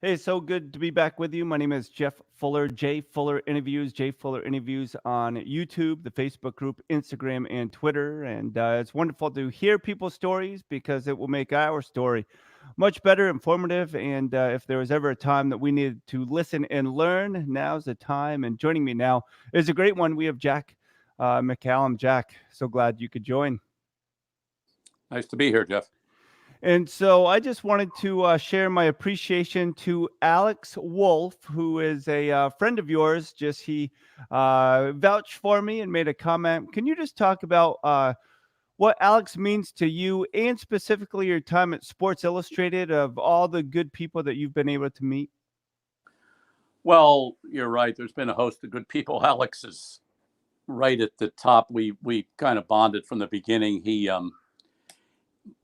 Hey, so good to be back with you. My name is Jeff Fuller, Jay Fuller Interviews on YouTube, the Facebook group, Instagram, and Twitter. And it's wonderful to hear people's stories because it will make our story much better, informative. And if there was ever a time that we needed to listen and learn, now's the time. And joining me now is a great one. We have Jack McCallum. Jack, so glad you could join. Nice to be here, Jeff. And so I just wanted to share my appreciation to Alex Wolf, who is a friend of yours. Just he vouched for me and made a comment. Can you just talk about what Alex means to you and specifically your time at Sports Illustrated, of all the good people that you've been able to meet? Well, you're right. There's been a host of good people. Alex is right at the top. We kind of bonded from the beginning. He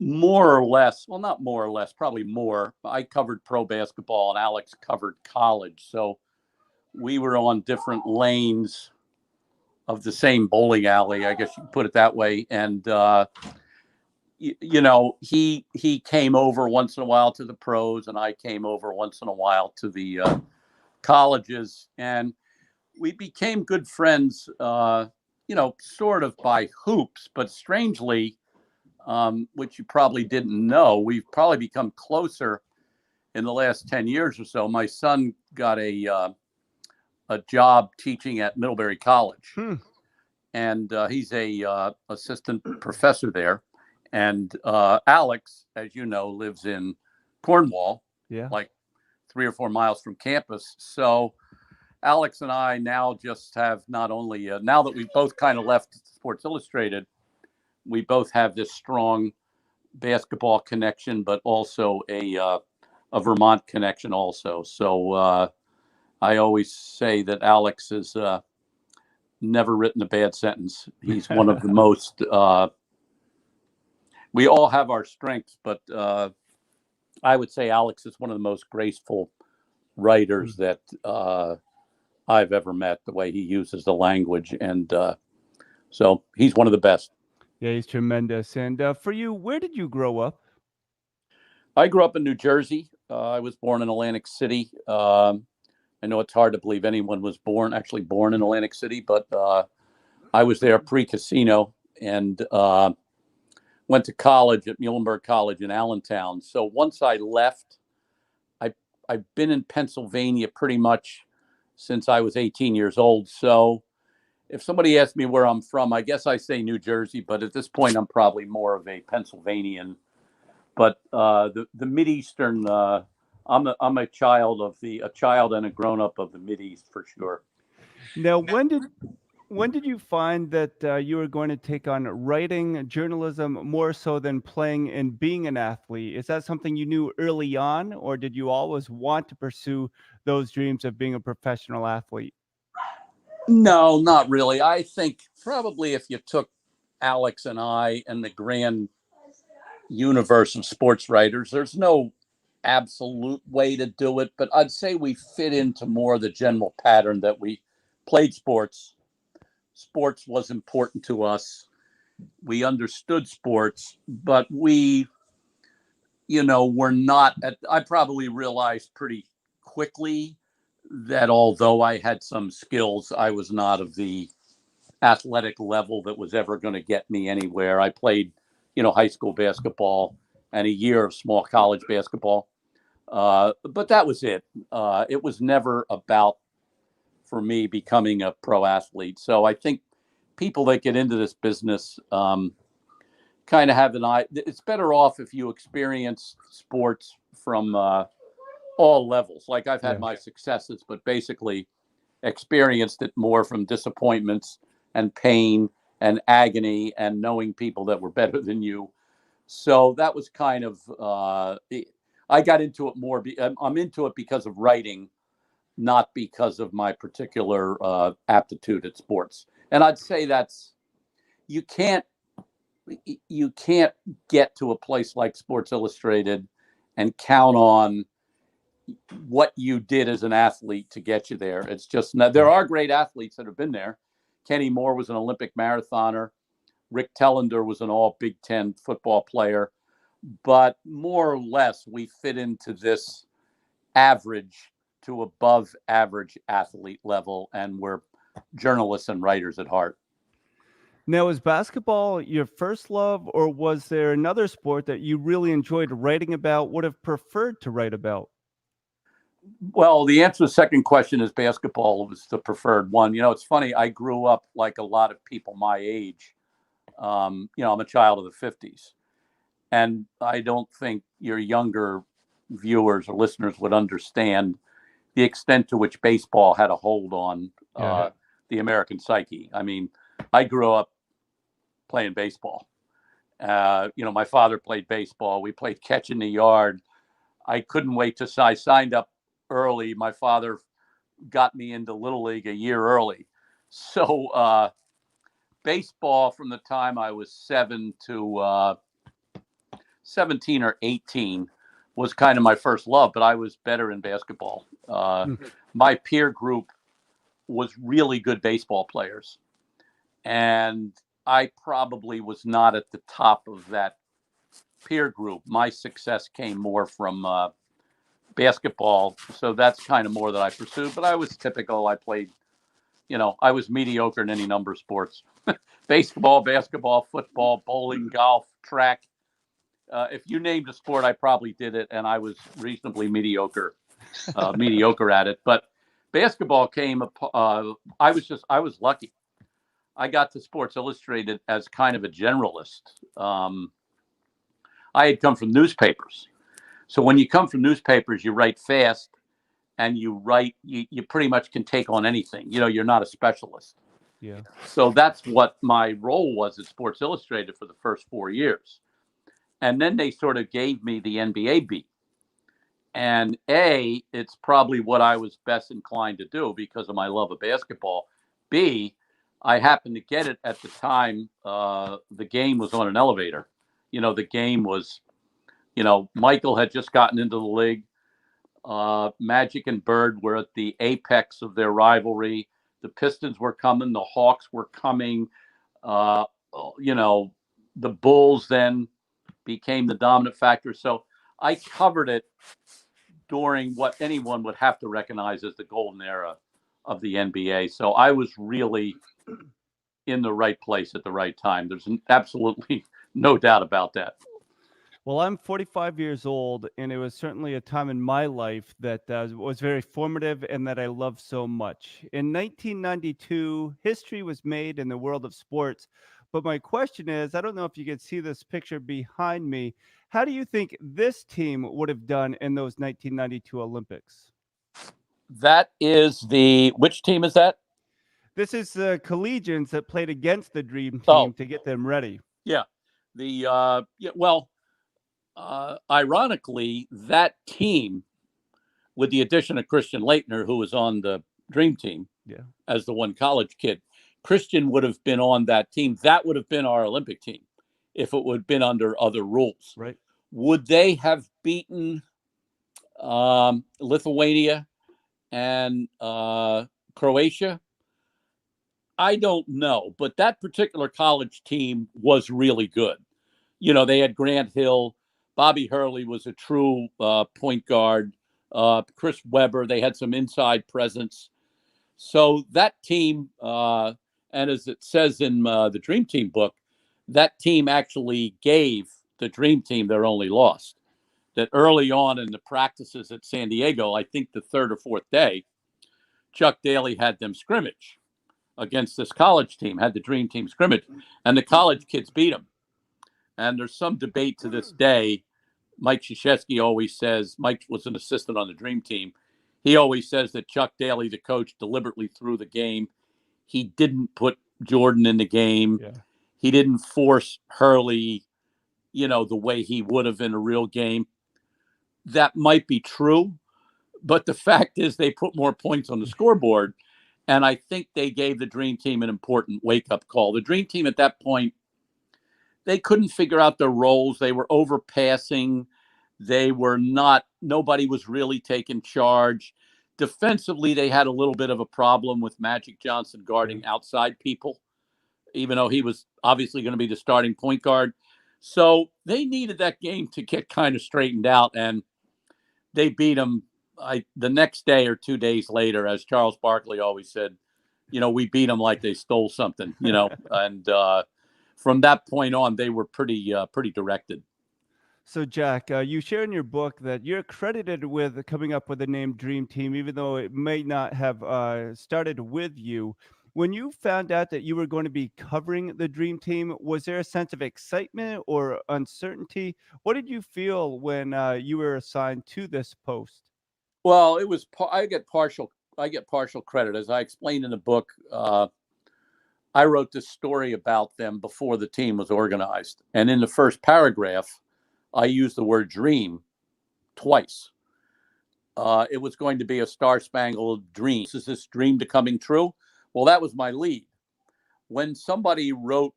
more or less, well, not more or less, probably more. I covered pro basketball and Alex covered college. So we were on different lanes of the same bowling alley, I guess you could put it that way. And, he came over once in a while to the pros, and I came over once in a while to the colleges. And we became good friends, sort of by hoops, but strangely, which you probably didn't know, we've probably become closer in the last 10 years or so. My son got a job teaching at Middlebury College, and he's a assistant professor there. And Alex, as you know, lives in Cornwall, like 3 or 4 miles from campus. So Alex and I now just have not only, now that we've both kind of left Sports Illustrated, we both have this strong basketball connection, but also a Vermont connection also. So I always say that Alex has never written a bad sentence. He's one of the most, we all have our strengths, but I would say Alex is one of the most graceful writers that I've ever met, the way he uses the language. And so he's one of the best. Yeah, he's tremendous. And for you, where did you grow up? I grew up in New Jersey. I was born in Atlantic City. I know it's hard to believe anyone was born in Atlantic City, but I was there pre-casino and went to college at Muhlenberg College in Allentown. So once I left, I've been in Pennsylvania pretty much since I was 18 years old. So if somebody asks me where I'm from, I guess I say New Jersey, but at this point, I'm probably more of a Pennsylvanian. But the Mideastern, I'm a child and a grown up of the Mideast for sure. Now, when did you find that you were going to take on writing journalism more so than playing and being an athlete? Is that something you knew early on, or did you always want to pursue those dreams of being a professional athlete? No, not really. I think probably if you took Alex and I and the grand universe of sports writers, there's no absolute way to do it, but I'd say we fit into more the general pattern that we played sports. Sports was important to us. We understood sports, but we, were not I probably realized pretty quickly that although I had some skills, I was not of the athletic level that was ever going to get me anywhere. I played, high school basketball and a year of small college basketball. But that was it. It was never about, for me, becoming a pro athlete. So I think people that get into this business kind of have an eye. It's better off if you experience sports from all levels. Like I've had my successes, but basically experienced it more from disappointments and pain and agony and knowing people that were better than you. So that was kind of, I got into it more. I'm into it because of writing, not because of my particular aptitude at sports. And I'd say you can't get to a place like Sports Illustrated and count on what you did as an athlete to get you there. It's just, there are great athletes that have been there. Kenny Moore was an Olympic marathoner. Rick Tellender was an all Big Ten football player. But more or less, we fit into this average to above average athlete level, and we're journalists and writers at heart. Now, was basketball your first love, or was there another sport that you really enjoyed writing about, would have preferred to write about? Well, the answer to the second question is basketball was the preferred one. It's funny. I grew up like a lot of people my age. I'm a child of the 50s. And I don't think your younger viewers or listeners would understand the extent to which baseball had a hold on the American psyche. I mean, I grew up playing baseball. My father played baseball. We played catch in the yard. I couldn't wait to I signed up early. My father got me into Little League a year early. So baseball from the time I was 7 to 17 or 18 was kind of my first love, but I was better in basketball. My peer group was really good baseball players. And I probably was not at the top of that peer group. My success came more from basketball. So that's kind of more that I pursued. But I was typical. I played, I was mediocre in any number of sports. Baseball, basketball, football, bowling, golf, track. If you named a sport, I probably did it, and I was reasonably mediocre at it. But basketball came. I was lucky. I got to Sports Illustrated as kind of a generalist. I had come from newspapers, so when you come from newspapers, you write fast, and you pretty much can take on anything. You're not a specialist. Yeah. So that's what my role was at Sports Illustrated for the first 4 years. And then they sort of gave me the NBA beat. And it's probably what I was best inclined to do because of my love of basketball. B, I happened to get it at the time the game was on an elevator. The game was, Michael had just gotten into the league. Magic and Bird were at the apex of their rivalry. The Pistons were coming. The Hawks were coming. The Bulls then became the dominant factor. So I covered it during what anyone would have to recognize as the golden era of the NBA. So I was really in the right place at the right time. There's absolutely no doubt about that. Well, I'm 45 years old, and it was certainly a time in my life that was very formative and that I love so much. In 1992, history was made in the world of sports. But my question is, I don't know if you can see this picture behind me. How do you think this team would have done in those 1992 Olympics? That is which team is that? This is the collegians that played against the Dream Team to get them ready. Yeah. Ironically, that team, with the addition of Christian Laettner, who was on the Dream Team as the one college kid, Christian would have been on that team. That would have been our Olympic team if it would have been under other rules. Right. Would they have beaten Lithuania and Croatia? I don't know, but that particular college team was really good. They had Grant Hill. Bobby Hurley was a true point guard. Chris Webber, they had some inside presence. So that team, and as it says in the Dream Team book, that team actually gave the Dream Team their only loss. That early on in the practices at San Diego, I think the third or fourth day, Chuck Daly had them scrimmage against this college team, had the Dream Team scrimmage, and the college kids beat them. And there's some debate to this day. Mike Krzyzewski always says, Mike was an assistant on the Dream Team. He always says that Chuck Daly, the coach, deliberately threw the game. He didn't put Jordan in the game. Yeah. He didn't force Hurley, the way he would have in a real game. That might be true, but the fact is they put more points on the scoreboard. And I think they gave the Dream Team an important wake-up call. The Dream Team at that point, they couldn't figure out their roles. They were overpassing. Nobody was really taking charge. Defensively, they had a little bit of a problem with Magic Johnson guarding outside people, even though he was obviously going to be the starting point guard. So they needed that game to get kind of straightened out, and they beat them the next day or 2 days later, as Charles Barkley always said, we beat them like they stole something, and from that point on, they were pretty directed. So, Jack, you share in your book that you're credited with coming up with the name Dream Team, even though it may not have started with you. When you found out that you were going to be covering the Dream Team, was there a sense of excitement or uncertainty? What did you feel when you were assigned to this post? Well, it was I get partial credit, as I explained in the book. I wrote this story about them before the team was organized, and in the first paragraph, I used the word dream twice. It was going to be a star-spangled dream. Is this dream becoming true? Well, that was my lead. When somebody wrote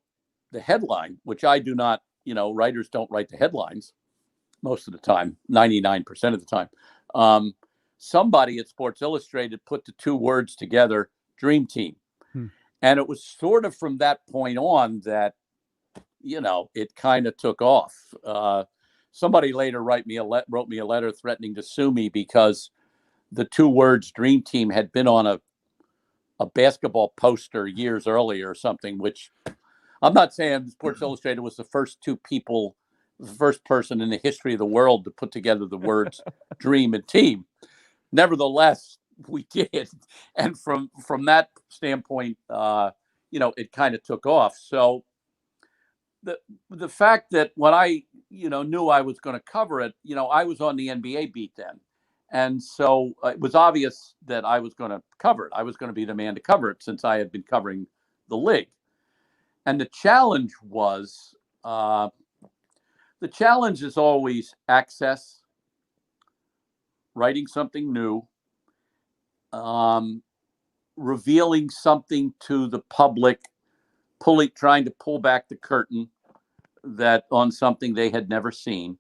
the headline, which I do not, writers don't write the headlines most of the time, 99% of the time. Somebody at Sports Illustrated put the two words together, Dream Team. Hmm. And it was sort of from that point on that, it kind of took off. Somebody later wrote me a letter threatening to sue me because the two words Dream Team had been on a basketball poster years earlier or something, which I'm not saying Sports Illustrated was the first person in the history of the world to put together the words dream and team. Nevertheless, we did. And from that standpoint, it kind of took off. So the fact that when I, knew I was going to cover it, I was on the NBA beat then. And so it was obvious that I was going to cover it. I was going to be the man to cover it since I had been covering the league. And the challenge is always access, writing something new, revealing something to the public, trying to pull back the curtain that on something they had never seen.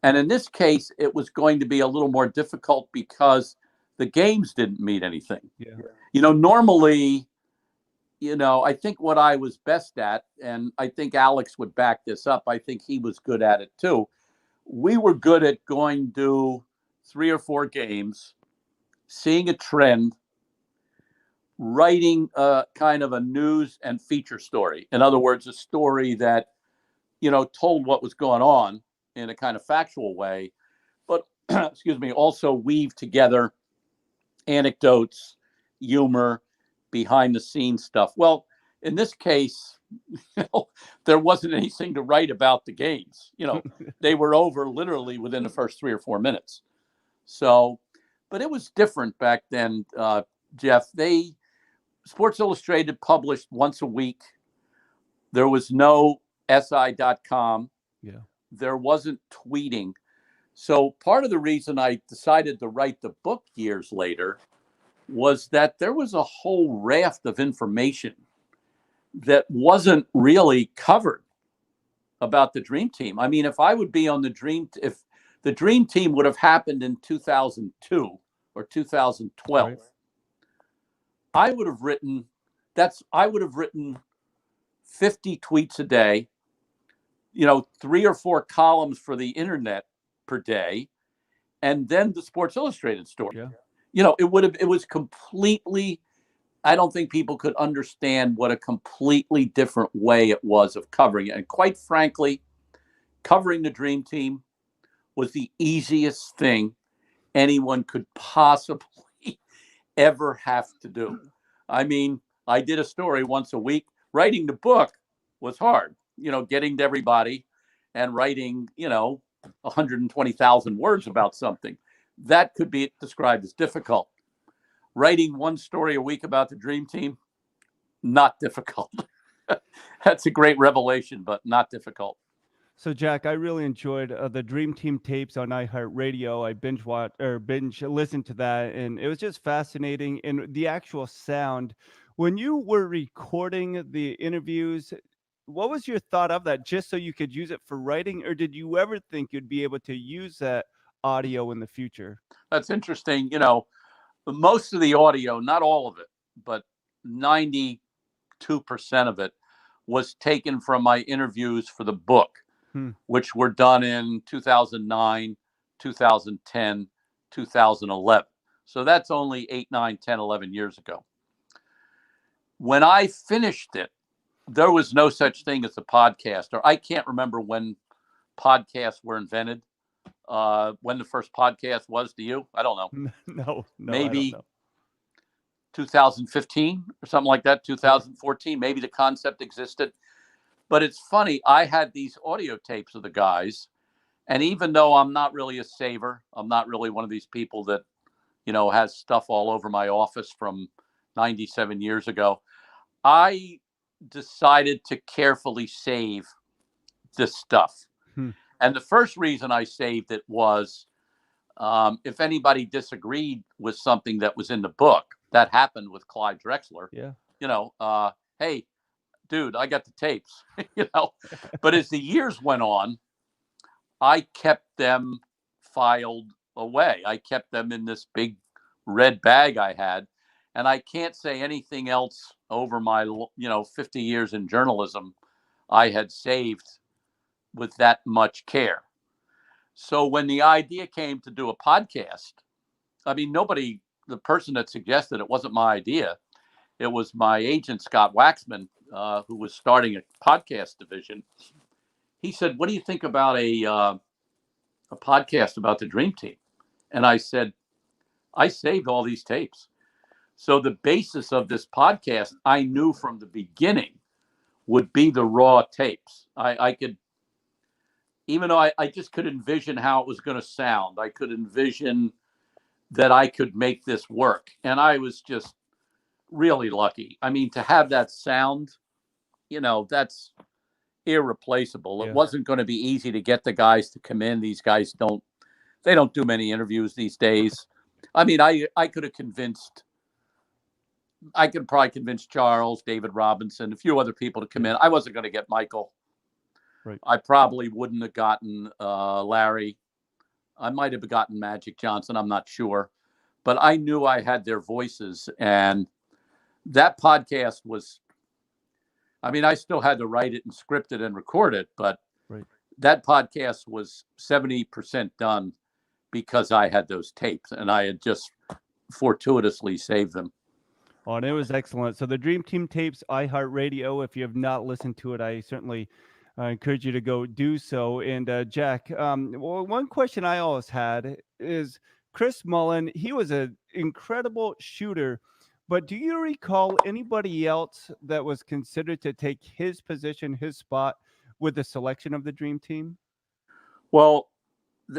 And in this case, it was going to be a little more difficult because the games didn't mean anything. Yeah. Normally, I think what I was best at, and I think Alex would back this up, I think he was good at it too. We were good at going to 3 or 4 games, seeing a trend, writing kind of a news and feature story. In other words, a story that, told what was going on in a kind of factual way, but excuse me, also weave together anecdotes, humor, behind the scenes stuff. Well, in this case, there wasn't anything to write about the games. They were over literally within the first 3 or 4 minutes. So, but it was different back then, Jeff. Sports Illustrated published once a week. There was no SI.com. Yeah. There wasn't tweeting. So part of the reason I decided to write the book years later was that there was a whole raft of information that wasn't really covered about the Dream Team. I mean, if the Dream Team would have happened in 2002 or 2012, right, I would have written 50 tweets a day, 3 or 4 columns for the internet per day, and then the Sports Illustrated story. Yeah. It was completely, I don't think people could understand what a completely different way it was of covering it. And quite frankly, covering the Dream Team was the easiest thing anyone could possibly ever have to do. I mean, I did a story once a week. Writing the book was hard, getting to everybody and writing, 120,000 words about something. That could be described as difficult. Writing one story a week about the Dream Team, not difficult. That's a great revelation, but not difficult. So, Jack, I really enjoyed the Dream Team tapes on iHeartRadio. I binge listened to that, and it was just fascinating. And the actual sound, when you were recording the interviews, what was your thought of that? Just so you could use it for writing, or did you ever think you'd be able to use that audio in the future? That's interesting. Most of the audio, not all of it, but 92% of it was taken from my interviews for the book, which were done in 2009, 2010, 2011. So that's only 8, 9, 10, 11 years ago. When I finished it, there was no such thing as a podcast, or I can't remember when podcasts were invented. When the first podcast was, do you? I don't know. No, Maybe I don't know. 2015 or something like that, 2014. Maybe the concept existed. But it's funny, I had these audio tapes of the guys. And even though I'm not really a saver, I'm not really one of these people that, has stuff all over my office from 97 years ago. I decided to carefully save this stuff. And the first reason I saved it was if anybody disagreed with something that was in the book, that happened with Clyde Drexler. Yeah. Hey, dude, I got the tapes, But as the years went on, I kept them filed away. I kept them in this big red bag I had. And I can't say anything else over my, 50 years in journalism I had saved with that much care. So when the idea came to do a podcast, I mean, the person that suggested it wasn't my idea. It was my agent, Scott Waxman, who was starting a podcast division. He said, "What do you think about a podcast about the Dream Team?" And I said, "I saved all these tapes." So the basis of this podcast, I knew from the beginning, would be the raw tapes. I could, even though I just could envision how it was going to sound, I could envision that I could make this work. And I was just really lucky. I mean, to have that sound, that's irreplaceable. Yeah. It wasn't going to be easy to get the guys to come in. These guys don't do many interviews these days. I mean, I could probably convince Charles, David Robinson, a few other people to come in. I wasn't going to get Michael. Right. I probably wouldn't have gotten Larry. I might have gotten Magic Johnson. I'm not sure. But I knew I had their voices. And that podcast was, I mean, I still had to write it and script it and record it. But that podcast was 70% done because I had those tapes and I had just fortuitously saved them. Oh, and it was excellent. So the Dream Team tapes, iHeartRadio. If you have not listened to it, I certainly encourage you to go do so. And Jack, one question I always had is Chris Mullin. He was an incredible shooter, but do you recall anybody else that was considered to take his position, his spot with the selection of the Dream Team? Well,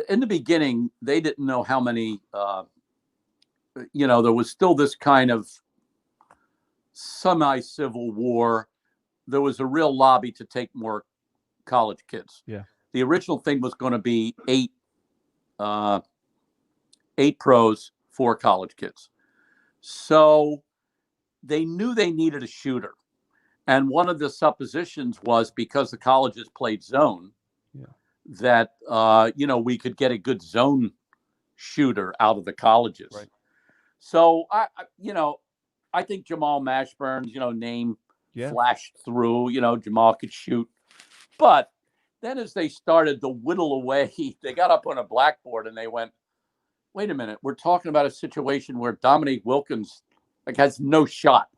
in the beginning, they didn't know how many. There was still this kind of semi-civil war. There was a real lobby to take more college kids. Yeah. The original thing was going to be eight pros, 4 college kids. So they knew they needed a shooter. And one of the suppositions was because the colleges played zone, that, we could get a good zone shooter out of the colleges. Right. So, I think Jamal Mashburn's, name flashed through, Jamal could shoot. But then as they started to whittle away, they got up on a blackboard and they went, wait a minute, we're talking about a situation where Dominique Wilkins has no shot.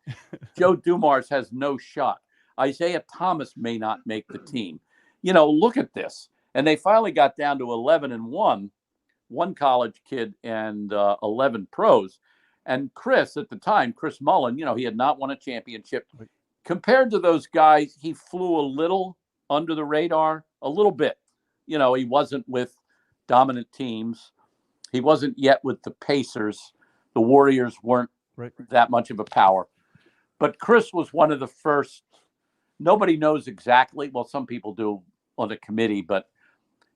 Joe Dumars has no shot. Isaiah Thomas may not make the team. Look at this. And they finally got down to 11-1, one college kid and 11 pros. And Chris, at the time, Chris Mullin, he had not won a championship. Compared to those guys, he flew a little under the radar, a little bit. He wasn't with dominant teams. He wasn't yet with the Pacers. The Warriors weren't that much of a power. But Chris was one of the first. Nobody knows exactly. Well, some people do on the committee, but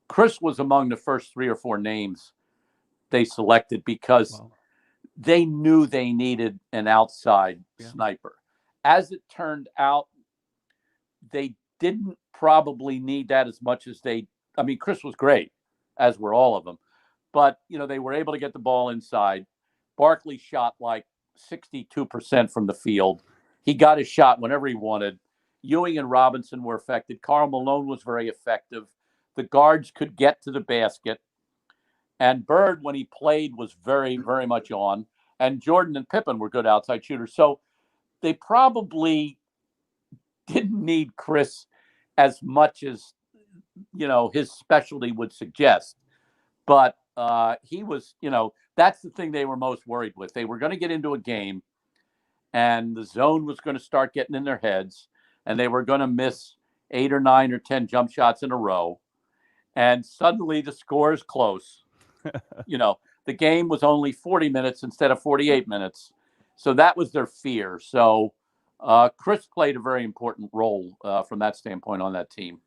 Chris was among the first 3 or 4 names they selected because they knew they needed an outside sniper. As it turned out, they didn't probably need that as much as Chris was great, as were all of them. But, they were able to get the ball inside. Barkley shot like 62% from the field. He got his shot whenever he wanted. Ewing and Robinson were effective. Karl Malone was very effective. The guards could get to the basket. And Bird, when he played, was very, very much on. And Jordan and Pippen were good outside shooters. So they probably didn't need Chris as much as, his specialty would suggest. But he was, that's the thing they were most worried with. They were going to get into a game and the zone was going to start getting in their heads and they were going to miss 8 or 9 or 10 jump shots in a row. And suddenly the score is close. The game was only 40 minutes instead of 48 minutes. So that was their fear. So Chris played a very important role from that standpoint on that team.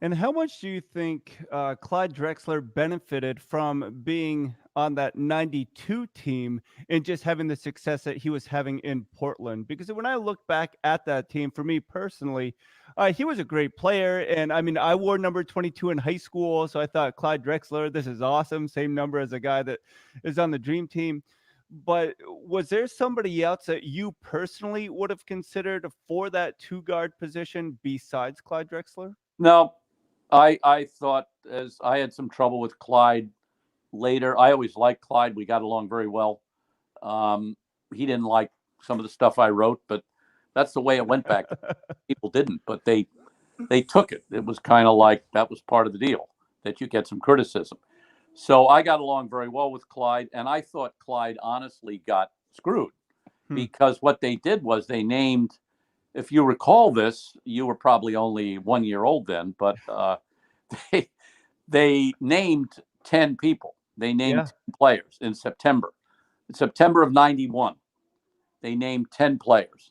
And how much do you think Clyde Drexler benefited from being on that 92 team and just having the success that he was having in Portland? Because when I look back at that team, for me personally, he was a great player. And I mean, I wore number 22 in high school. So I thought, Clyde Drexler, this is awesome. Same number as a guy that is on the Dream Team. But was there somebody else that you personally would have considered for that two guard position besides Clyde Drexler? No, I thought, as I had some trouble with Clyde later. I always liked Clyde. We got along very well. He didn't like some of the stuff I wrote, but that's the way it went back. People didn't, but they took it. It was kind of like that was part of the deal, that you get some criticism. So I got along very well with Clyde, and I thought Clyde honestly got screwed because what they did was they named, if you recall this, you were probably only 1 year old then, but they named 10 people. They named 10 players in September. In September of 91, they named 10 players.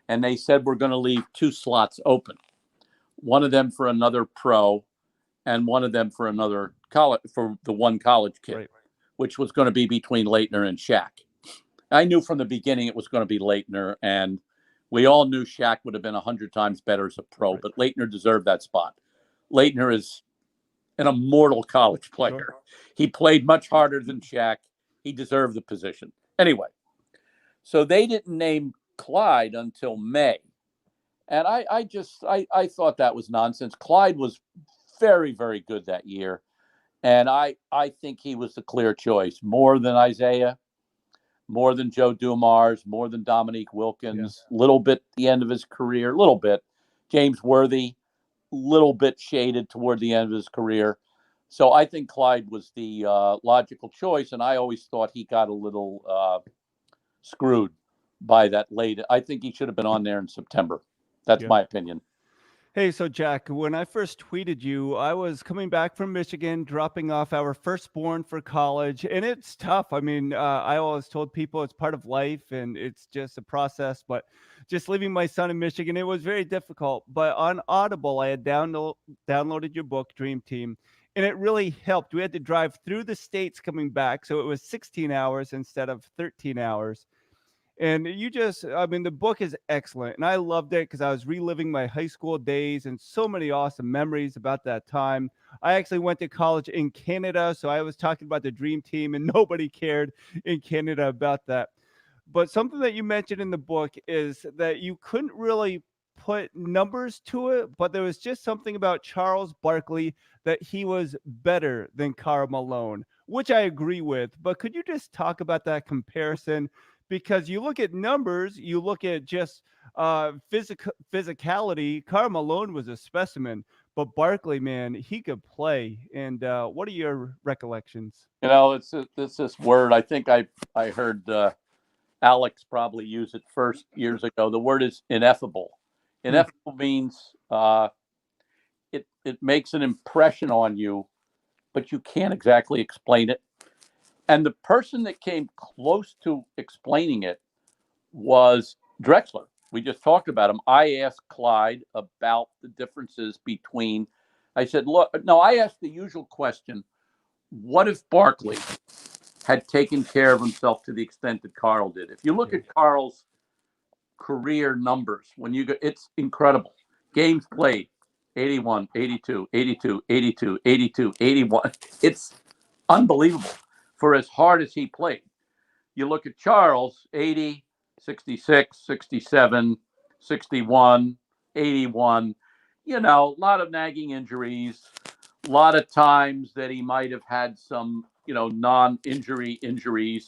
And they said, we're going to leave 2 slots open. One of them for another pro and one of them for another college, for the one college kid, which was going to be between Leitner and Shaq. I knew from the beginning it was going to be Leitner, and we all knew Shaq would have been 100 times better as a pro, but Leitner deserved that spot. Leitner is an immortal college player. He played much harder than Shaq. He deserved the position. Anyway, so they didn't name Clyde until May. And I thought that was nonsense. Clyde was very, very good that year. And I think he was the clear choice, more than Isaiah, more than Joe Dumars, more than Dominique Wilkins, little bit at the end of his career, little bit. James Worthy, little bit shaded toward the end of his career. So I think Clyde was the logical choice, and I always thought he got a little screwed by that late. I think he should have been on there in September. That's my opinion. Hey, so Jack, when I first tweeted you, I was coming back from Michigan, dropping off our firstborn for college, and it's tough. I mean, I always told people it's part of life and it's just a process, but just leaving my son in Michigan, it was very difficult. But on Audible, I had downloaded your book, Dream Team, and it really helped. We had to drive through the states coming back, so it was 16 hours instead of 13 hours. And I mean, the book is excellent. And I loved it because I was reliving my high school days and so many awesome memories about that time. I actually went to college in Canada. So I was talking about the Dream Team and nobody cared in Canada about that. But something that you mentioned in the book is that you couldn't really put numbers to it, but there was just something about Charles Barkley that he was better than Karl Malone, which I agree with. But could you just talk about that comparison? Because you look at numbers, you look at just physicality. Karl Malone was a specimen, but Barkley, man, he could play. And what are your recollections? It's this word. I think I heard Alex probably use it first years ago. The word is ineffable. Ineffable means it makes an impression on you, but you can't exactly explain it. And the person that came close to explaining it was Drexler. We just talked about him. I asked Clyde about the differences between, I said, look, no, I asked the usual question. What if Barkley had taken care of himself to the extent that Karl did? If you look at Karl's career numbers, it's incredible. Games played, 81, 82, 82, 82, 82, 81. It's unbelievable for as hard as he played. You look at Charles, 80, 66, 67, 61, 81, a lot of nagging injuries, a lot of times that he might have had some, non-injury injuries.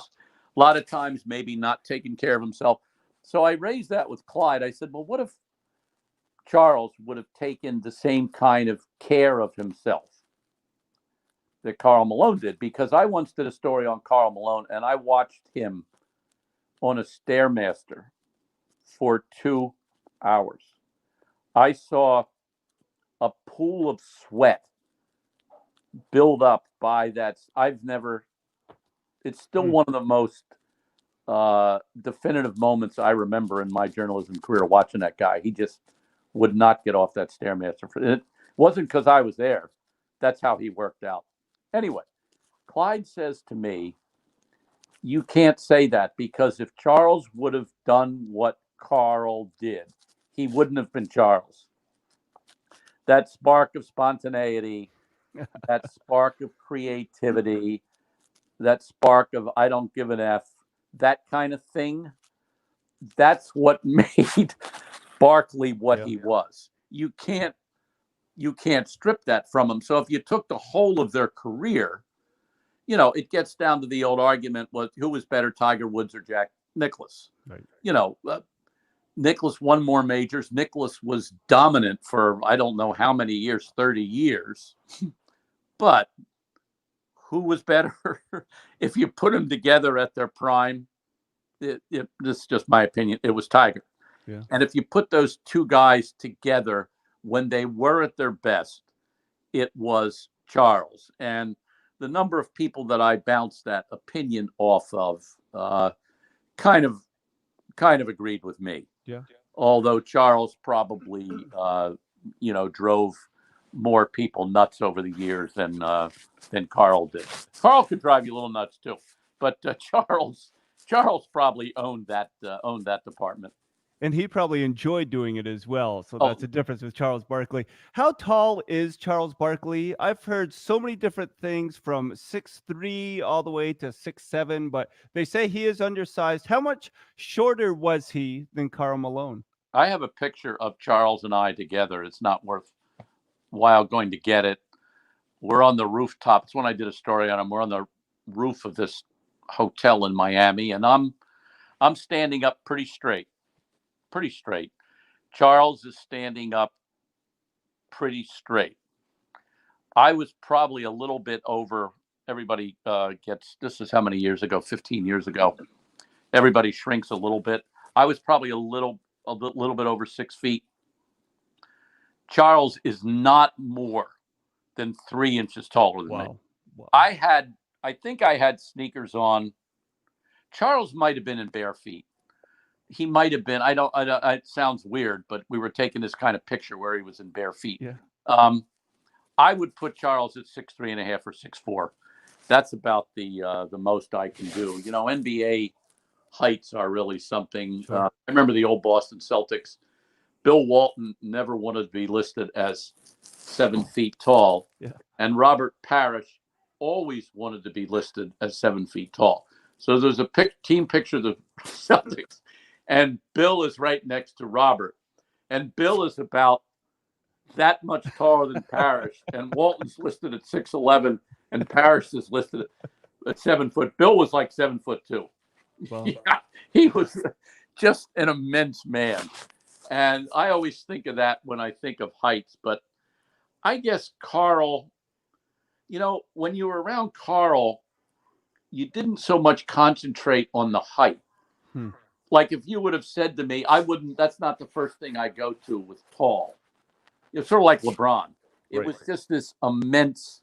A lot of times, maybe not taking care of himself. So I raised that with Clyde. I said, well, what if Charles would have taken the same kind of care of himself that Karl Malone did? Because I once did a story on Karl Malone, and I watched him on a Stairmaster for 2 hours. I saw a pool of sweat build up by that. It's still one of the most definitive moments I remember in my journalism career, watching that guy. He just would not get off that Stairmaster. It wasn't because I was there. That's how he worked out. Anyway, Clyde says to me, you can't say that, because if Charles would have done what Karl did, he wouldn't have been Charles. That spark of spontaneity, that spark of creativity, that spark of I don't give an F, that kind of thing, that's what made Barkley what he was. You can't strip that from him. So if you took the whole of their career, it gets down to the old argument: who was better, Tiger Woods or Jack Nicklaus? Right. Nicklaus won more majors. Nicklaus was dominant for I don't know how many years, 30 years. But who was better? If you put them together at their prime, this is just my opinion, it was Tiger. Yeah. And if you put those two guys together when they were at their best, it was Charles. And the number of people that I bounced that opinion off of kind of agreed with me. Yeah. Although Charles probably drove more people nuts over the years than Karl did. Karl could drive you a little nuts too, but Charles probably owned that department. And he probably enjoyed doing it as well. So that's a difference with Charles Barkley. How tall is Charles Barkley? I've heard so many different things, from 6'3" all the way to 6'7", but they say he is undersized. How much shorter was he than Karl Malone? I have a picture of Charles and I together. It's not worthwhile going to get it. We're on the rooftop. It's when I did a story on him. We're on the roof of this hotel in Miami, and I'm standing up pretty straight. Charles is standing up pretty straight. I was probably a little bit over. Everybody this is how many years ago? 15 years ago. Everybody shrinks a little bit. I was probably a little bit over 6 feet. Charles is not more than 3 inches taller than me. Wow. I think I had sneakers on. Charles might have been in bare feet. He might have been. It sounds weird, but we were taking this kind of picture where he was in bare feet. Yeah. I would put Charles at 6'3.5" or 6'4". That's about the most I can do. NBA heights are really something. Sure. I remember the old Boston Celtics. Bill Walton never wanted to be listed as 7 feet tall. Yeah. And Robert Parrish always wanted to be listed as 7 feet tall. So there's a team picture of the Celtics, and Bill is right next to Robert. And Bill is about that much taller than Parrish. And Walton's listed at 6'11", and Parrish is listed at 7 foot. Bill was like 7'2". Wow. Yeah, he was just an immense man. And I always think of that when I think of heights. But I guess Karl, when you were around Karl, you didn't so much concentrate on the height. Like if you would have said to me, that's not the first thing I go to with tall. It's sort of like LeBron. It was just this immense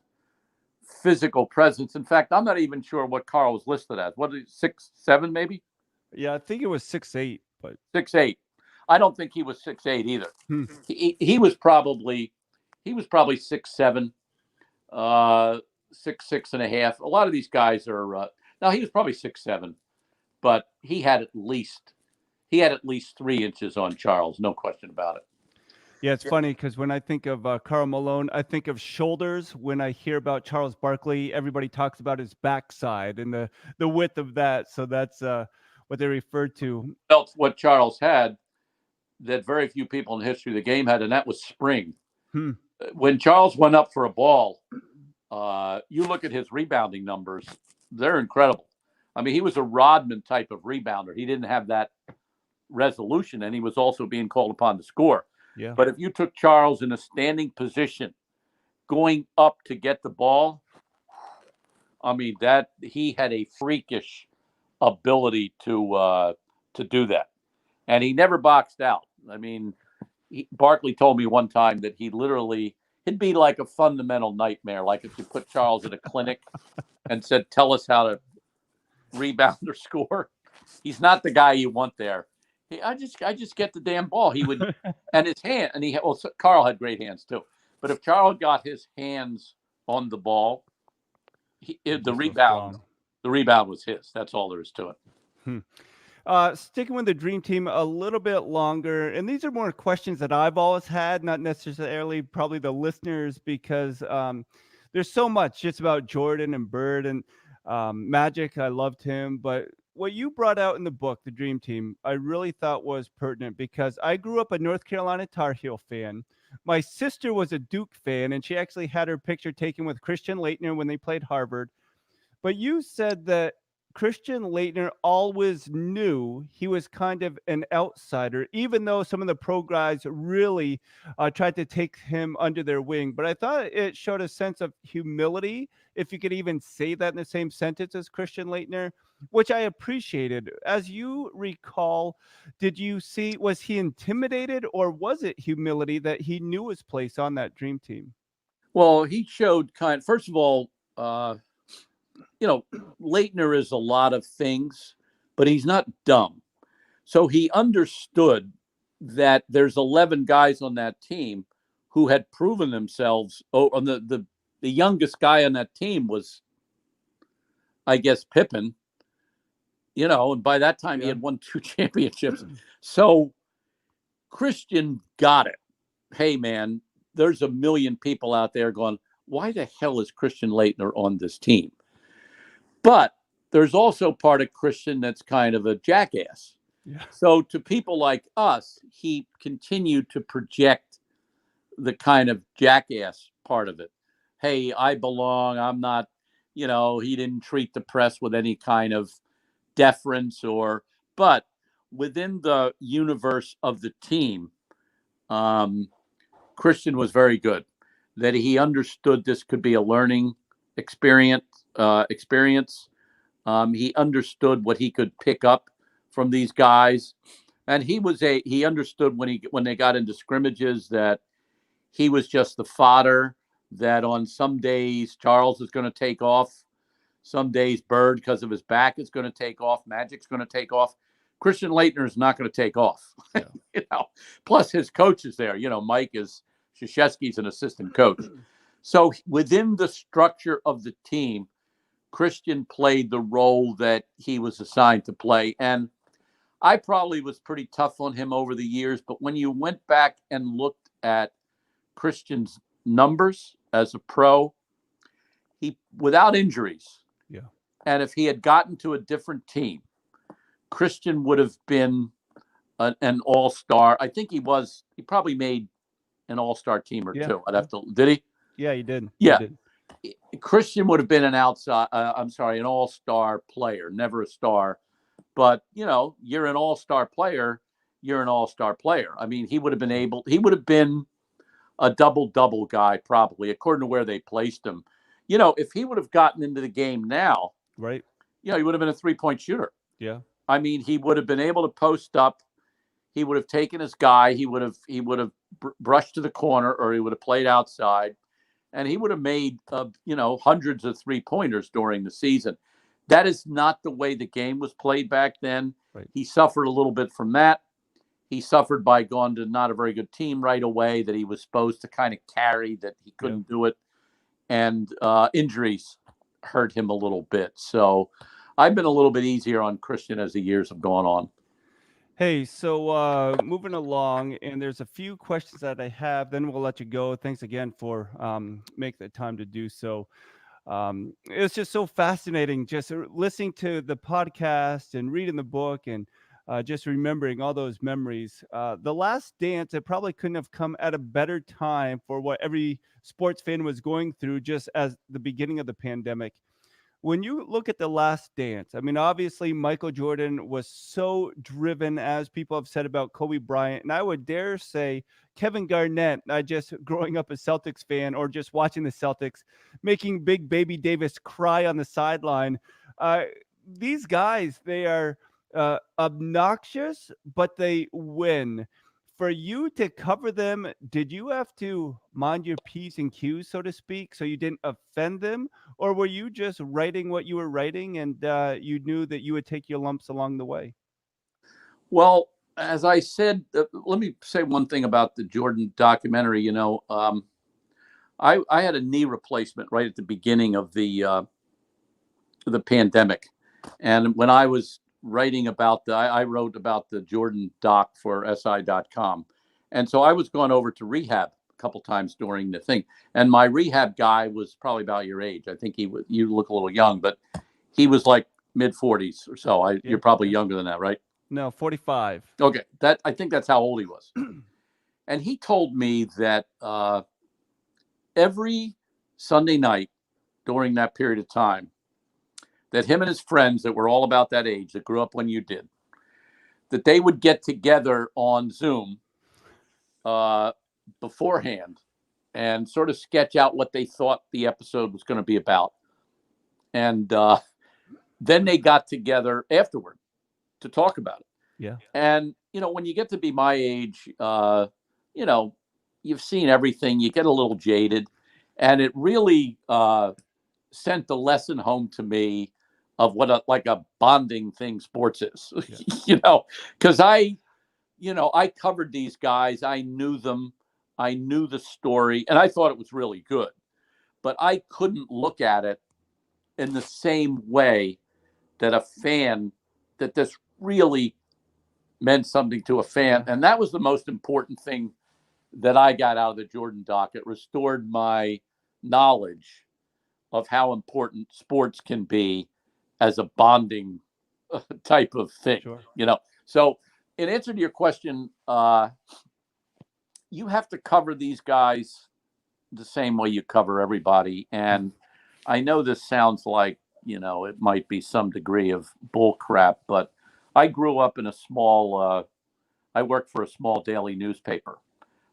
physical presence. In fact, I'm not even sure what Karl was listed as. What is it, 6'7" maybe? Yeah, I think it was 6'8", but 6'8". I don't think he was 6'8" either. He was probably 6'7", 6'6.5". A lot of these guys are. Now he was probably 6'7", but he had at least 3 inches on Charles, no question about it. Yeah, it's funny because when I think of Karl Malone, I think of shoulders. When I hear about Charles Barkley, everybody talks about his backside and the width of that. So that's what they referred to. That's what Charles had that very few people in the history of the game had, and that was spring. When Charles went up for a ball, You look at his rebounding numbers; they're incredible. I mean, he was a Rodman type of rebounder. He didn't have that resolution, and he was also being called upon to score. Yeah. But if you took Charles in a standing position, going up to get the ball, I mean that he had a freakish ability to do that, and he never boxed out. I mean, Barkley told me one time that he literally it'd be like a fundamental nightmare, like if you put Charles at a clinic and said, "Tell us how to rebound or score." He's not the guy you want there. I just get the damn ball. He would, and his hand, and Carl had great hands too. But if Charles got his hands on the ball, the rebound was his. That's all there is to it. Hmm. Sticking with the dream team a little bit longer, and these are more questions that I've always had, not necessarily probably the listeners, because there's so much just about Jordan and Bird and Magic. I loved him, but what you brought out in the book, The Dream Team, I really thought was pertinent because I grew up a North Carolina Tar Heel fan. My sister was a Duke fan, and she actually had her picture taken with Christian Laettner when they played Harvard. But you said that Christian Laettner always knew he was kind of an outsider, even though some of the pro guys really tried to take him under their wing. But I thought it showed a sense of humility, if you could even say that in the same sentence as Christian Laettner, which I appreciated. As you recall, did you see, was he intimidated or was it humility that he knew his place on that dream team? Well, he showed first of all, Leitner is a lot of things, but he's not dumb. So he understood that there's 11 guys on that team who had proven themselves. Oh, on the youngest guy on that team was, I guess, Pippen. And by that time he had won 2 championships. So Christian got it. Hey, man, there's a million people out there going, why the hell is Christian Laettner on this team? But there's also part of Christian that's kind of a jackass. Yeah. So to people like us, he continued to project the kind of jackass part of it. Hey, I belong. I'm not, he didn't treat the press with any kind of deference but within the universe of the team, Christian was very good. That he understood this could be a learning experience. He understood what he could pick up from these guys, and he understood when they got into scrimmages that he was just the fodder. That on some days Charles is going to take off, some days Bird, because of his back, is going to take off. Magic's going to take off. Christian Laettner is not going to take off. Yeah. Plus his coach is there. Mike is Krzyzewski's an assistant coach. So within the structure of the team, Christian played the role that he was assigned to play. And I probably was pretty tough on him over the years. But when you went back and looked at Christian's numbers as a pro, he without injuries. Yeah. And if he had gotten to a different team, Christian would have been an all-star. I think he probably made an all-star team or two. I'd have to, did he? Yeah, he did. Yeah. He did. Christian would have been an all-star player, never a star. But, you're an all-star player. You're an all-star player. I mean, he would have been a double-double guy, probably, according to where they placed him. If he would have gotten into the game now, right? He would have been a 3-point shooter. Yeah. I mean, he would have been able to post up. He would have taken his guy. He would have brushed to the corner, or he would have played outside, and he would have made hundreds of 3-pointers during the season. That is not the way the game was played back then. Right. He suffered a little bit from that. He suffered by going to not a very good team right away that he was supposed to kind of carry, that he couldn't do it. And injuries hurt him a little bit. So I've been a little bit easier on Christian as the years have gone on. Hey, so moving along, and there's a few questions that I have, then we'll let you go. Thanks again for making the time to do so. It's just so fascinating just listening to the podcast and reading the book and just remembering all those memories. The Last Dance, it probably couldn't have come at a better time for what every sports fan was going through just as the beginning of the pandemic. When you look at The Last Dance, I mean, obviously Michael Jordan was so driven, as people have said about Kobe Bryant, and I would dare say Kevin Garnett, not just growing up a Celtics fan or just watching the Celtics, making Big Baby Davis cry on the sideline. These guys, they are obnoxious, but they win. For you to cover them, did you have to mind your P's and Q's, so to speak, so you didn't offend them? Or were you just writing what you were writing and you knew that you would take your lumps along the way? Well, as I said, let me say one thing about the Jordan documentary. I had a knee replacement right at the beginning of the pandemic, and when I was writing about I wrote about the Jordan doc for SI.com, and so I was going over to rehab a couple times during the thing, and my rehab guy was probably about your age. I think he was. You look a little young, but he was like mid-40s or so. You're probably younger than that, right? No, 45. Okay, I think that's how old he was. And he told me that every Sunday night during that period of time, that him and his friends that were all about that age, that grew up when you did, that they would get together on Zoom beforehand and sort of sketch out what they thought the episode was going to be about. And then they got together afterward to talk about it. Yeah. And, when you get to be my age, you've seen everything. You get a little jaded. And it really sent the lesson home to me of what a bonding thing sports is, Yeah. because I covered these guys. I knew them. I knew the story, and I thought it was really good. But I couldn't look at it in the same way that that this really meant something to a fan. And that was the most important thing that I got out of the Jordan doc. It restored my knowledge of how important sports can be as a bonding type of thing. Sure. So in answer to your question, you have to cover these guys the same way you cover everybody. And I know this sounds like, it might be some degree of bull crap, but I grew up in I worked for a small daily newspaper,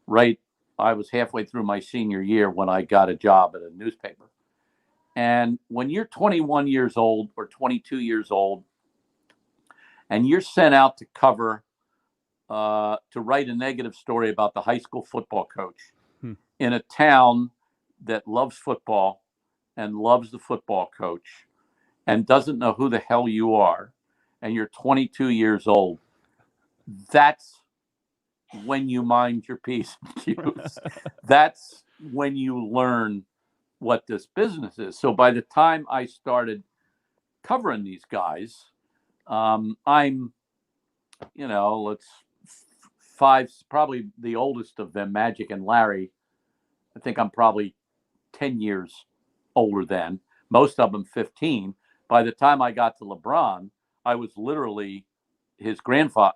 right? I was halfway through my senior year when I got a job at a newspaper. And when you're 21 years old or 22 years old, and you're sent out to cover, to write a negative story about the high school football coach in a town that loves football and loves the football coach and doesn't know who the hell you are, and you're 22 years old, that's when you mind your P's and Q's. That's when you learn what this business is. So by the time I started covering these guys, I'm, let's probably the oldest of them, Magic and Larry. I think I'm probably 10 years older than most of them, 15. By the time I got to LeBron, I was literally his grandfather,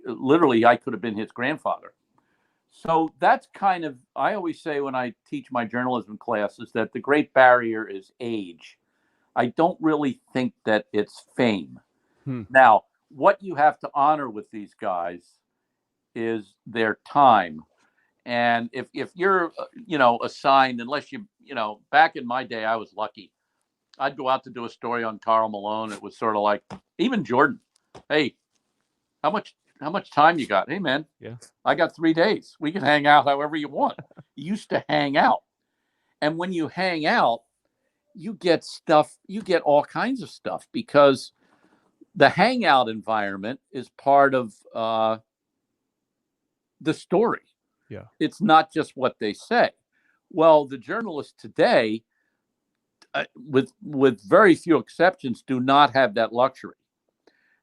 literally I could have been his grandfather. So that's kind of, I always say when I teach my journalism classes that the great barrier is age. I don't really think that it's fame. Now, what you have to honor with these guys is their time. And if you're, assigned, unless back in my day, I was lucky. I'd go out to do a story on Karl Malone. It was sort of like, even Jordan, hey, how much time you got? Hey, man, I got 3 days. We can hang out however you want. You used to hang out. And when you hang out, you get all kinds of stuff because the hangout environment is part of the story. Yeah. It's not just what they say. Well, the journalists today, with very few exceptions, do not have that luxury.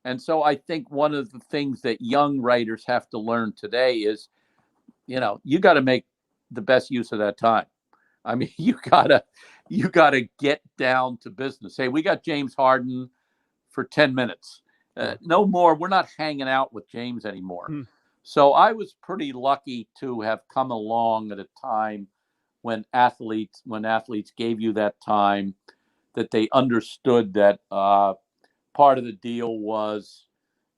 And so I think one of the things that young writers have to learn today is, you got to make the best use of that time. I mean, you gotta get down to business. Hey, we got James Harden for 10 minutes. Yeah. No more. We're not hanging out with James anymore. Hmm. So I was pretty lucky to have come along at a time when athletes gave you that time, that they understood that part of the deal was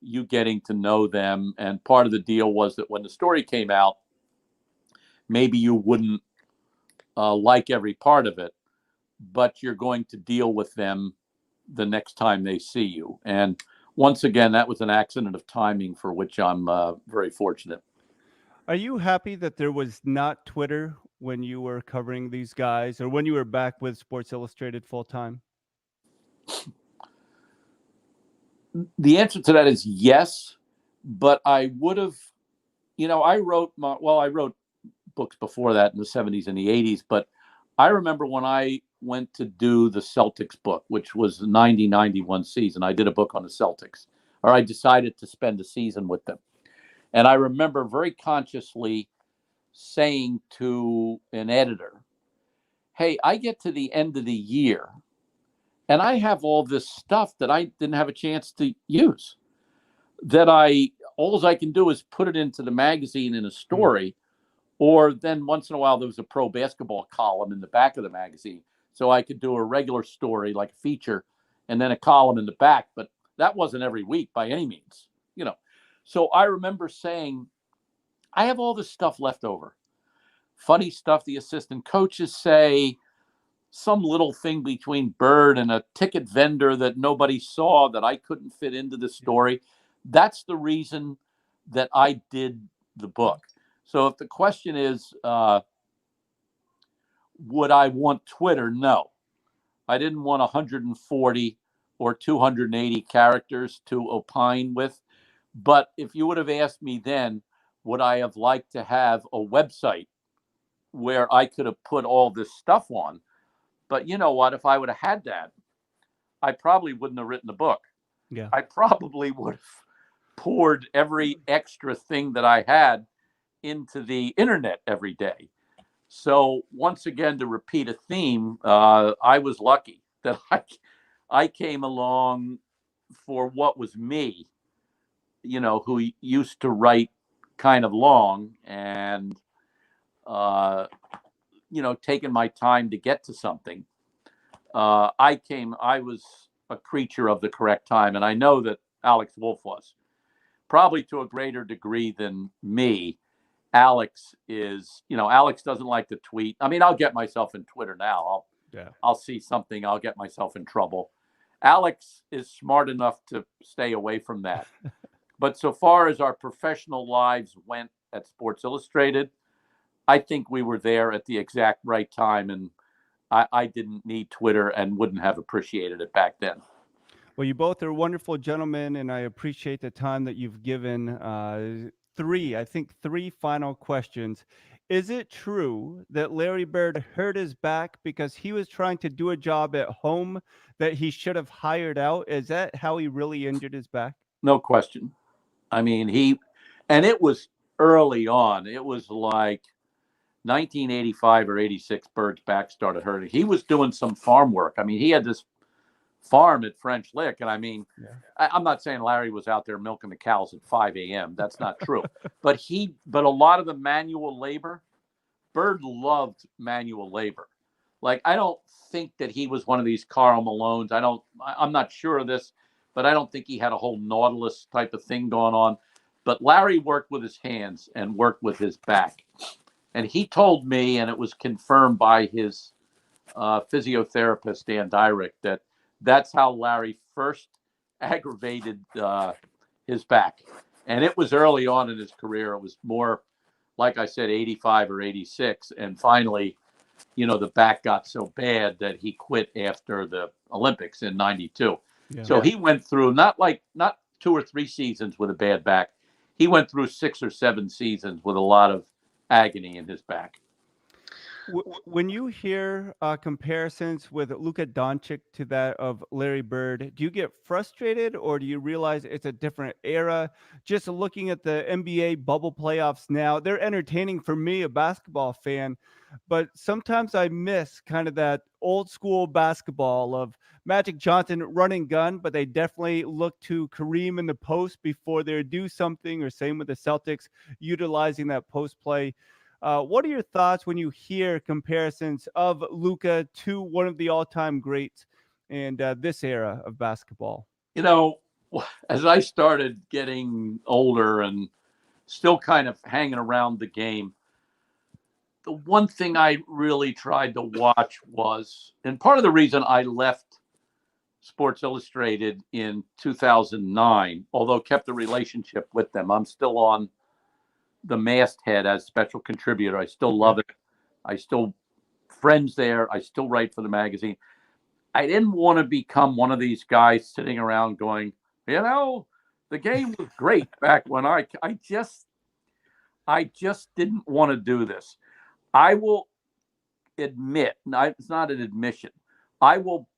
you getting to know them, and part of the deal was that when the story came out, maybe you wouldn't like every part of it, but you're going to deal with them the next time they see you. And once again, that was an accident of timing for which I'm very fortunate. Are you happy that there was not Twitter when you were covering these guys or when you were back with Sports Illustrated full time? The answer to that is yes, but I would have, I wrote books before that in the 70s and the 80s, but I remember when I went to do the Celtics book, which was the 90-91 season. I did a book on the Celtics, or I decided to spend a season with them. And I remember very consciously saying to an editor, hey, I get to the end of the year and I have all this stuff that I didn't have a chance to use. That all I can do is put it into the magazine in a Hmm. story, or then once in a while there was a pro basketball column in the back of the magazine. So I could do a regular story like a feature and then a column in the back, but that wasn't every week by any means, you know. So I remember saying, I have all this stuff left over. Funny stuff the assistant coaches say, some little thing between Bird and a ticket vendor that nobody saw that I couldn't fit into the story. That's the reason that I did the book. So if the question is, would I want Twitter? No, I didn't want 140 or 280 characters to opine with. But if you would have asked me then, would I have liked to have a website where I could have put all this stuff on? But you know what? If I would have had that, I probably wouldn't have written the book. Yeah. I probably would have poured every extra thing that I had into the internet every day. So once again, to repeat a theme, I was lucky that I came along for what was me, who used to write kind of long and, uh, taking my time to get to something. I was a creature of the correct time. And I know that Alex Wolf was, probably to a greater degree than me. Alex doesn't like to tweet. I mean, I'll get myself in Twitter now. Yeah. I'll see something, I'll get myself in trouble. Alex is smart enough to stay away from that. But so far as our professional lives went at Sports Illustrated, I think we were there at the exact right time, and I didn't need Twitter and wouldn't have appreciated it back then. Well, you both are wonderful gentlemen, and I appreciate the time that you've given. I think three final questions. Is it true that Larry Bird hurt his back because he was trying to do a job at home that he should have hired out? Is that how he really injured his back? No question. I mean, and it was early on. It was like 1985 or 86. Bird's back started hurting. He was doing some farm work. I mean, he had this farm at French Lick. And I mean, Yeah. I'm not saying Larry was out there milking the cows at 5 a.m. That's not true. But a lot of the manual labor, Bird loved manual labor. Like, I don't think that he was one of these Carl Malones. I'm not sure of this, but I don't think he had a whole Nautilus type of thing going on. But Larry worked with his hands and worked with his back. And he told me, and it was confirmed by his physiotherapist, Dan Dyrick, that that's how Larry first aggravated his back. And it was early on in his career. It was more, like I said, 85 or 86. And finally, the back got so bad that he quit after the Olympics in 92. Yeah. So he went through not 2 or 3 seasons with a bad back. He went through 6 or 7 seasons with a lot of agony in his back. When you hear comparisons with Luka Doncic to that of Larry Bird, do you get frustrated or do you realize it's a different era? Just looking at the NBA bubble playoffs now, they're entertaining for me, a basketball fan, but sometimes I miss kind of that old school basketball of Magic Johnson run and gun, but they definitely look to Kareem in the post before they do something, or same with the Celtics, utilizing that post play. What are your thoughts when you hear comparisons of Luka to one of the all-time greats and this era of basketball? You know, as I started getting older and still kind of hanging around the game, the one thing I really tried to watch was, and part of the reason I left Sports Illustrated in 2009, although kept a relationship with them. I'm still on the masthead as special contributor. I still love it. I still friends there. I still write for the magazine. I didn't want to become one of these guys sitting around going, the game was great back when I just didn't want to do this. I will admit, it's not an admission. I will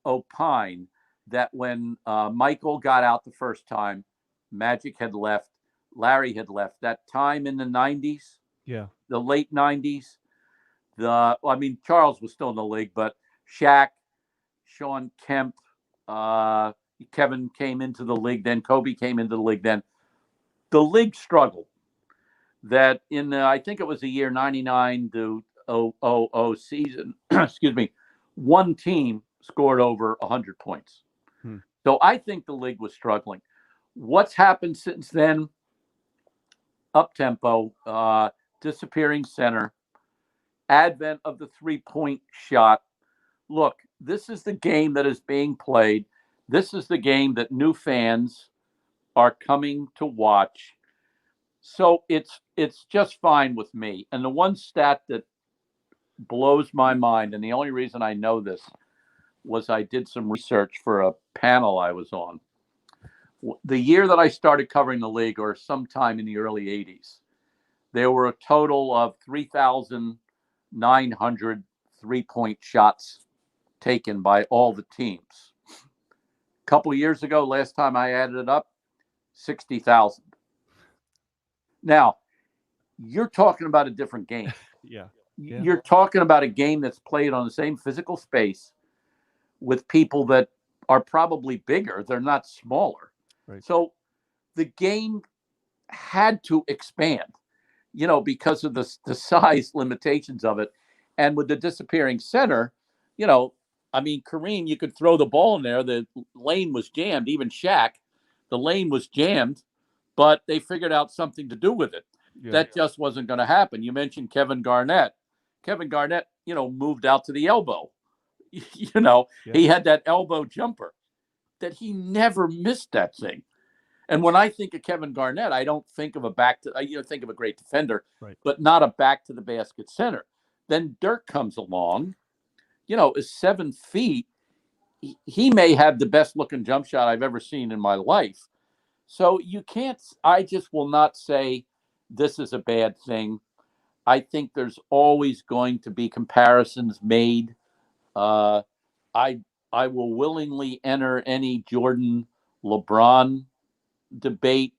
opine that when Michael got out the first time, Magic had left, Larry had left. That time in the 90s, the late 90s, Charles was still in the league, but Shaq, Sean Kemp, Kevin came into the league then, Kobe came into the league then. The league struggled. That in I think it was the year 99 to 000 season, excuse me, one team scored over 100 points. So I think the league was struggling. What's happened since then? Up-tempo, disappearing center, advent of the three-point shot. Look, this is the game that is being played. This is the game that new fans are coming to watch. So it's just fine with me. And the one stat that blows my mind, and the only reason I know this was I did some research for a panel I was on. The year that I started covering the league, or sometime in the early 80s, there were a total of 3,900 three-point shots taken by all the teams. A couple of years ago, last time I added it up, 60,000. Now, you're talking about a different game. You're talking about a game that's played on the same physical space with people that are probably bigger. They're not smaller. Right. So the game had to expand, because of the size limitations of it. And with the disappearing center, Kareem, you could throw the ball in there. The lane was jammed. Even Shaq, the lane was jammed, but they figured out something to do with it. That just wasn't going to happen. You mentioned Kevin Garnett. Kevin Garnett, moved out to the elbow. He had that elbow jumper that he never missed that thing. And when I think of Kevin Garnett, I don't think of think of a great defender, right, but not a back to the basket center. Then Dirk comes along, is 7 feet. He may have the best looking jump shot I've ever seen in my life. So I just will not say this is a bad thing. I think there's always going to be comparisons made. I will willingly enter any Jordan LeBron debate.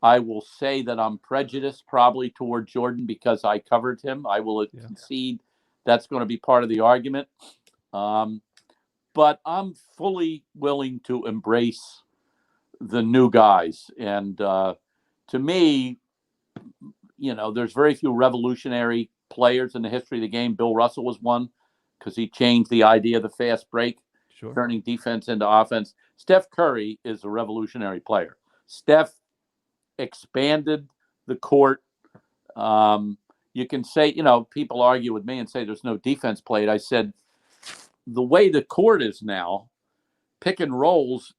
I will say that I'm prejudiced probably toward Jordan because I covered him. I will concede that's going to be part of the argument. But I'm fully willing to embrace the new guys. And to me, there's very few revolutionary players in the history of the game. Bill Russell was one because he changed the idea of the fast break, turning defense into offense. Steph Curry is a revolutionary player. Steph expanded the court. You can say, people argue with me and say there's no defense played. I said, the way the court is now, pick and rolls,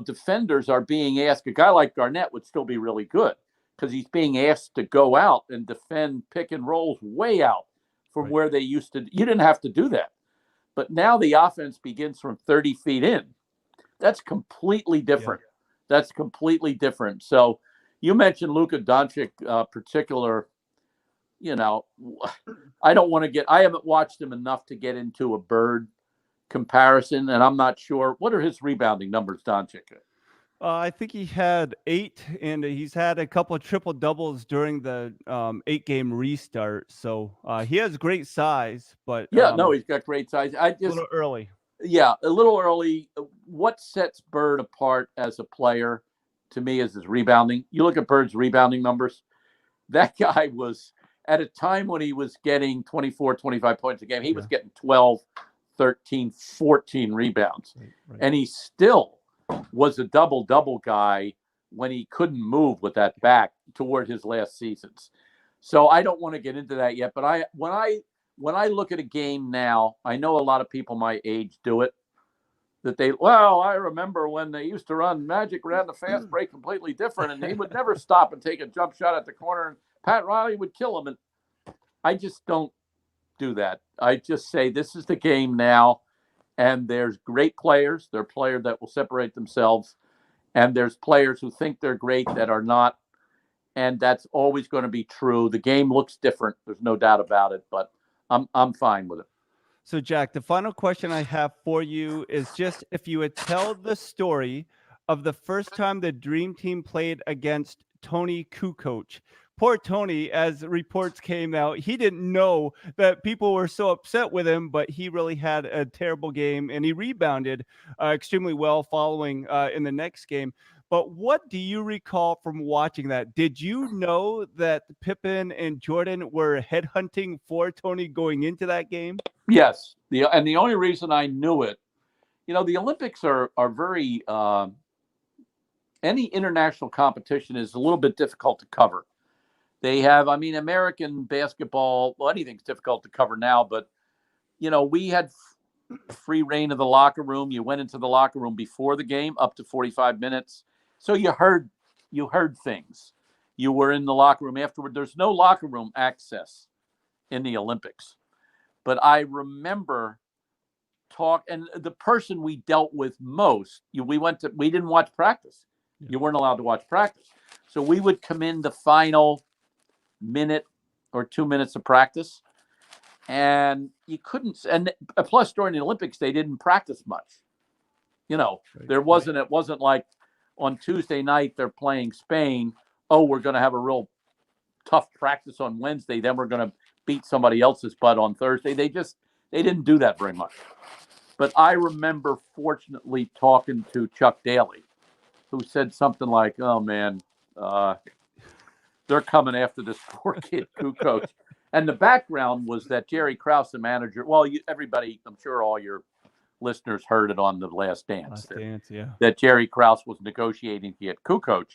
defenders are being asked. A guy like Garnett would still be really good because he's being asked to go out and defend pick and rolls way out from where they used to. You didn't have to do that. But now the offense begins from 30 feet in. That's completely different. That's completely different. So you mentioned Luka Doncic, particular. I haven't watched him enough to get into a Bird comparison, and I'm not sure. What are his rebounding numbers, Doncic? I think he had 8, and he's had a couple of triple doubles during the 8-game restart. So he has great size, but he's got great size. A little early. Yeah, a little early. What sets Bird apart as a player to me is his rebounding. You look at Bird's rebounding numbers. That guy was at a time when he was getting 24, 25 points a game, he was getting 12, 13, 14 rebounds. Right. And he still was a double-double guy when he couldn't move with that back toward his last seasons. So I don't want to get into that yet, but when I look at a game now, I know a lot of people my age do it. I remember when they used to run Magic ran the fast break completely different, and he would never stop and take a jump shot at the corner, and Pat Riley would kill him. And I just don't do that. I just say this is the game now, and there's great players. There are players that will separate themselves, and there's players who think they're great that are not, and that's always going to be true. The game looks different. There's no doubt about it, but I'm fine with it. So, Jack, the final question I have for you is just if you would tell the story of the first time the Dream Team played against Tony Kukoc. Poor Tony, as reports came out, he didn't know that people were so upset with him, but he really had a terrible game and he rebounded extremely well following in the next game. But what do you recall from watching that? Did you know that Pippen and Jordan were headhunting for Tony going into that game? Yes, the only reason I knew it, the Olympics are very any international competition is a little bit difficult to cover. They have, American basketball, well, anything's difficult to cover now, but we had free reign of the locker room. You went into the locker room before the game, up to 45 minutes, so you heard things. You were in the locker room afterward. There's no locker room access in the Olympics. But I remember and the person we dealt with most, we didn't watch practice. Yeah. You weren't allowed to watch practice. So we would come in the final minute or 2 minutes of practice, and you couldn't, and plus during the Olympics, they didn't practice much. It wasn't like on Tuesday night, they're playing Spain. Oh, we're going to have a real tough practice on Wednesday. Then we're going to beat somebody else's butt on Thursday. They didn't do that very much. But I remember fortunately talking to Chuck Daly, who said something like, "Oh man, they're coming after this poor kid Kukoc." And the background was that Jerry Krause, the manager, everybody, I'm sure all your listeners heard it on The Last Dance. That Jerry Krause was negotiating to get Kukoc.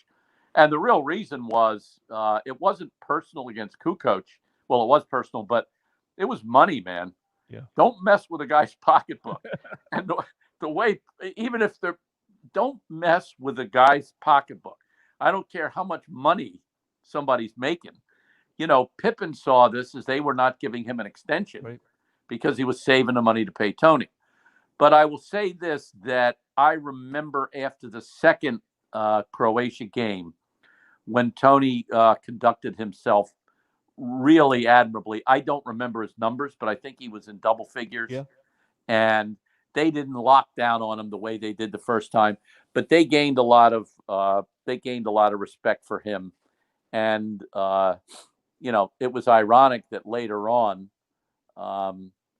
And the real reason was it wasn't personal against Kukoc. Well, it was personal, but it was money, man. Yeah. Don't mess with a guy's pocketbook. And the way, even if don't mess with a guy's pocketbook. I don't care how much money somebody's making. Pippen saw this as they were not giving him an extension because he was saving the money to pay Tony. But I will say this, that I remember after the second Croatia game, when Tony conducted himself really admirably. I don't remember his numbers, but I think he was in double figures. Yeah. And they didn't lock down on him the way they did the first time, but they gained a lot of respect for him. And it was ironic that later on,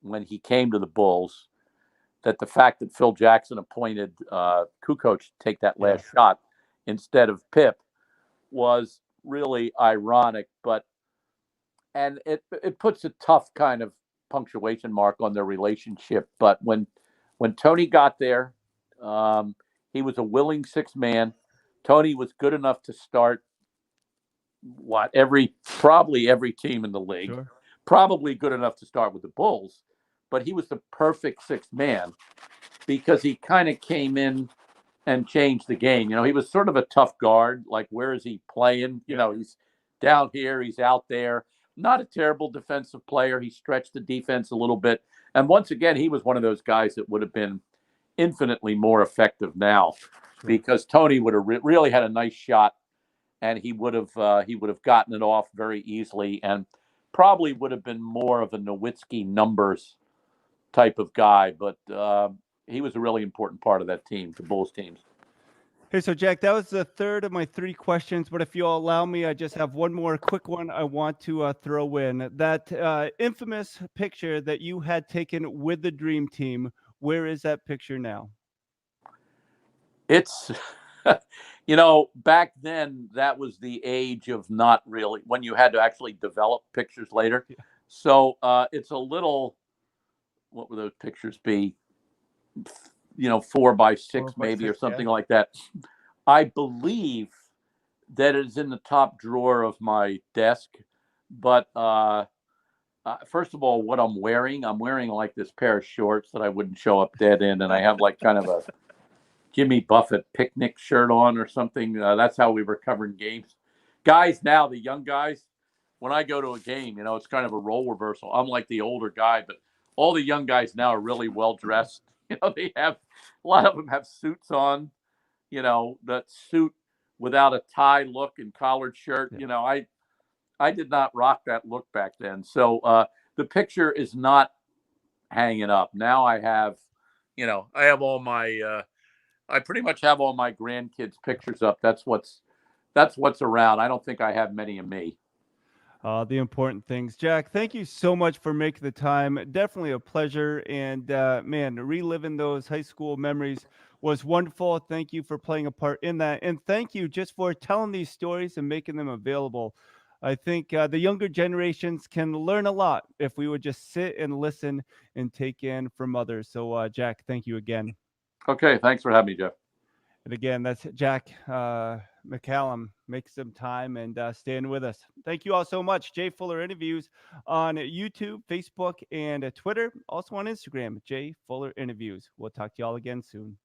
when he came to the Bulls, that the fact that Phil Jackson appointed Kukoc to take that last shot instead of Pip was really ironic, and it puts a tough kind of punctuation mark on their relationship. But when Tony got there, he was a willing sixth man. Tony was good enough to start probably every team in the league. Sure. Probably good enough to start with the Bulls, but he was the perfect sixth man because he kind of came in and changed the game. He was sort of a tough guard. Like, where is he playing? He's down here, he's out there. Not a terrible defensive player. He stretched the defense a little bit. And once again, he was one of those guys that would have been infinitely more effective now because Tony would have really had a nice shot, and he would have gotten it off very easily, and probably would have been more of a Nowitzki numbers type of guy. But he was a really important part of that team, the Bulls teams. Hey, so Jack, that was the third of my three questions, but if you'll allow me, I just have one more quick one I want to throw in. That infamous picture that you had taken with the Dream Team, Where is that picture now? It's, back then that was the age of not really when you had to actually develop pictures later. Yeah, So it's a little, what would those pictures be? 4 by 6 maybe or 4 by 6. Yeah. something like that. I believe that is in the top drawer of my desk. But first of all, what I'm wearing like this pair of shorts that I wouldn't show up dead in, and I have like kind of a Jimmy Buffett picnic shirt on or something. That's how we were covering games. Guys now, the young guys, when I go to a game, it's kind of a role reversal. I'm like the older guy, but all the young guys now are really well dressed. They have a lot of them have suits on. That suit without a tie look and collared shirt. Yeah. I did not rock that look back then. So the picture is not hanging up. Now I have all my I pretty much have all my grandkids' pictures up. That's what's around. I don't think I have many of me. The important things. Jack, thank you so much for making the time. Definitely a pleasure. And man, reliving those high school memories was wonderful. Thank you for playing a part in that. And thank you just for telling these stories and making them available. I think the younger generations can learn a lot if we would just sit and listen and take in from others. So, Jack, thank you again. Okay, thanks for having me, Jeff. And again, that's Jack McCallum. Make some time and staying with us. Thank you all so much. Jay Fuller Interviews on YouTube, Facebook, and Twitter. Also on Instagram, Jay Fuller Interviews. We'll talk to y'all again soon.